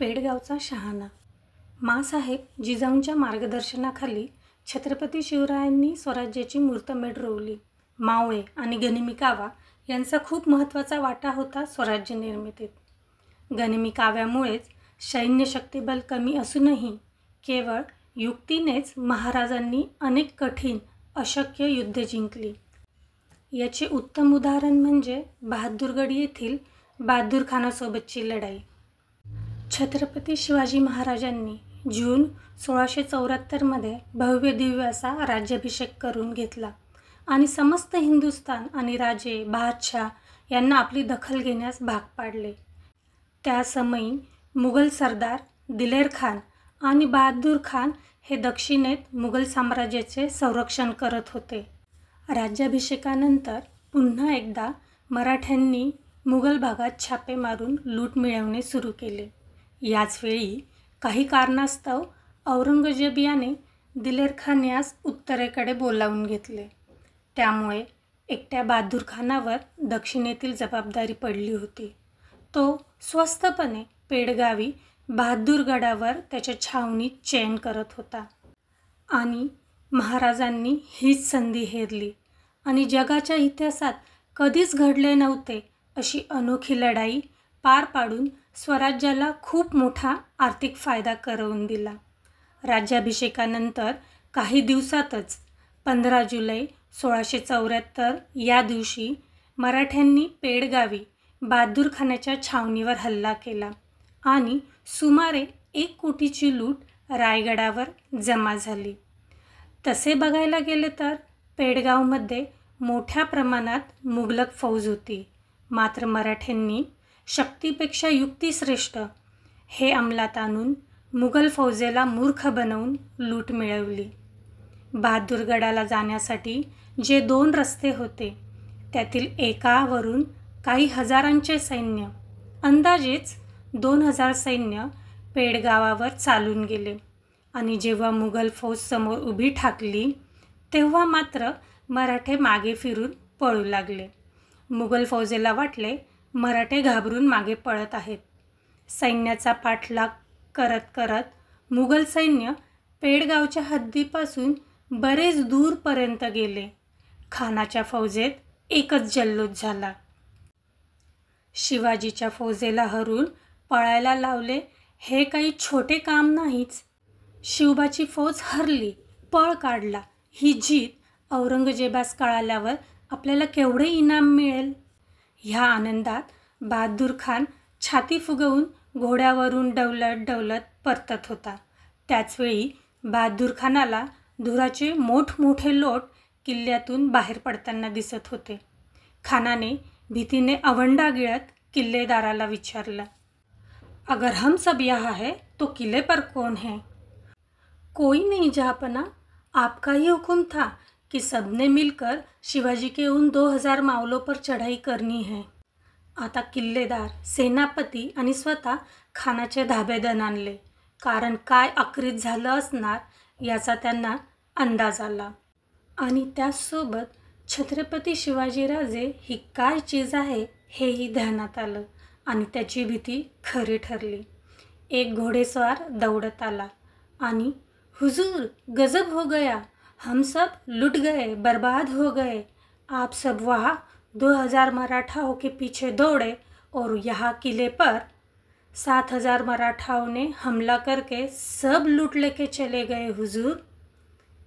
पेडगावचा शहाणा. माँसाहेब जिजाऊंच्या मार्गदर्शनाखाली छत्रपती शिवरायांनी स्वराज्याची मुहूर्तमेढ रोवली. मावळे आणि गनिमी कावा यांचा खूप महत्त्वाचा वाटा होता स्वराज्य निर्मितीत. गनिमी काव्यामुळेच सैन्य शक्तिबल कमी असूनही केवळ युक्तीनेच महाराजांनी अनेक कठीण अशक्य युद्धे जिंकली. याचे उत्तम उदाहरण म्हणजे बहादूरगड येथील बहादूरखानासोबतची लढाई. छत्रपती शिवाजी महाराजांनी जून 1674 भव्य दिव्य असा राज्याभिषेक करून घेतला आणि समस्त हिंदुस्थान आणि राजे बादशाह यांना आपली दखल घेण्यास भाग पाडले. त्या समयी मुघल सरदार दिलेर खान आणि बहादूर खान हे दक्षिणेत मुघल साम्राज्याचे संरक्षण करत होते. राज्याभिषेकानंतर पुन्हा एकदा मराठ्यांनी मुघल भागात छापे मारून लूट मिळवणे सुरू केले. याच वेळी काही कारणास्तव औरंगजेब याने दिलेर खान यास उत्तरेकडे बोलावून घेतले. त्यामुळे एकट्या बहादूर खानावर दक्षिणेतील जबाबदारी पडली होती. तो स्वस्तपणे पेडगावी बहादूरगडावर त्याच्या छावणीत चैन करत होता. आणि महाराजांनी हीच संधी हेरली आणि जगाच्या इतिहासात कधीच घडले नव्हते अशी अनोखी लढाई पार पाडून स्वराज्याला खूप मोठा आर्थिक फायदा करवून दिला. राज्याभिषेकानंतर काही दिवसातच 15 जुलै 1674 या दिवशी मराठ्यांनी पेडगावी बहादूरखानाच्या छावणीवर हल्ला केला आणि सुमारे 1 कोटीची लूट रायगडावर जमा झाली. तसे बघायला गेले तर पेडगावमध्ये मोठ्या प्रमाणात मुबलक फौज होती. मात्र मराठ्यांनी शक्तीपेक्षा युक्ती श्रेष्ठ हे अंमलात आणून मुघल फौजेला मूर्ख बनवून लूट मिळवली. बहादूरगडाला जाण्यासाठी जे 2 रस्ते होते त्यातील एकावरून काही हजारांचे सैन्य, अंदाजेच 2000 सैन्य पेडगावावर चालून गेले आणि जेव्हा मुघल फौज समोर उभी ठाकली तेव्हा मात्र मराठे मागे फिरून पळू लागले. मुघल फौजेला वाटले मराठे घाबरून मागे पळत आहेत. सैन्याचा पाठलाग करत करत मुघल सैन्य पेडगावच्या हद्दीपासून बरेच दूरपर्यंत गेले. खानाच्या फौजेत एकच जल्लोष झाला. शिवाजीच्या फौजेला हरवून पळायला लावले हे काही छोटे काम नाहीच. शिवबाची फौज हरली, पळ काढला ही जीत औरंगजेबास कळाल्यावर आपल्याला केवढे इनाम मिळेल. ह्या आनंदात बहादूर खान छाती फुगवून घोड्यावरून डवलत डवलत परतत होता. त्याचवेळी बहादूर खानाला धुराचे मोठमोठे लोट किल्ल्यातून बाहेर पडताना दिसत होते. खानाने भीतीने आवंडा गिळत किल्लेदाराला विचारलं, अगर हम सब यहाँ है तो किले पर कौन है? कोई नहीं जहाँपना, आपका ही हुक्म था कि सबने मिलकर शिवाजी के उन 2000 मावलों पर चढ़ाई करनी है. आता किल्लेदार, सेनापती आणि स्वतः खानाचे धाबे दणाणले. कारण काय आक्रीत झालं असणार याचा त्यांना अंदाज आला. आणि त्याचसोबत छत्रपती शिवाजीराजे ही काय चीज आहे हेही ध्यानात आलं आणि त्याची भीती खरी ठरली. एक घोडेस्वार दौडत आला आणि हुजूर, गजब हो गया, हम सब लुट गए, बर्बाद हो गए. आप सब वहाँ 2000 मराठाओं के पीछे दौड़े और यहाँ किले पर 7000 मराठाओं ने हमला करके सब लूट लेके चले गए हुजूर.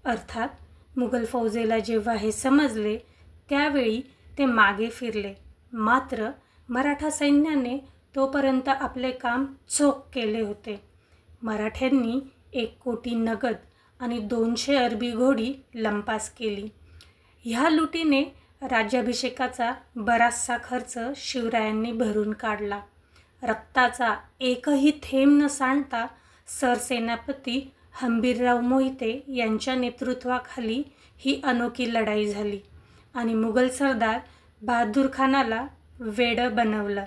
अर्थात मुघल फौजेला जेव्हा हे समजले त्यावेळी ते मागे फिरले. मात्र मराठा सैन्याने तोपर्यंत आपले काम चोख केले होते. मराठ्यांनी 1 कोटी नगद आणि 200 अरबी घोडी लंपास केली. ह्या लुटीने राज्याभिषेकाचा बराचसा खर्च शिवरायांनी भरून काढला. रक्ताचा एकही थेंब न सांडता सरसेनापती हंबीरराव मोहिते यांच्या नेतृत्वाखाली ही अनोखी लढाई झाली आणि मुघल सरदार बहादूर खानाला वेडं बनवलं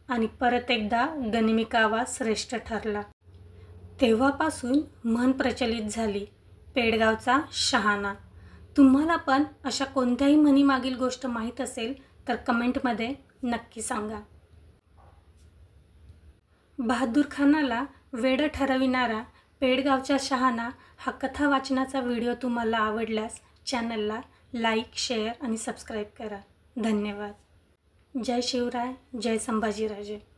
आणि परत एकदा गनिमी कावा श्रेष्ठ ठरला. तेव्हापासून म्हण प्रचलित झाली, पेडगावचा शहाणा. तुम्हाला पण अशा कोणत्याही म्हणीमागील गोष्ट माहीत असेल तर कमेंटमध्ये नक्की सांगा. बहादूर खानाला वेडं ठरविणारा पेडगावचा शहाणा हा कथा वाचनाचा व्हिडिओ तुम्हाला आवडल्यास चॅनलला लाईक, शेअर आणि सबस्क्राईब करा. धन्यवाद. जय शिवराय, जय संभाजीराजे.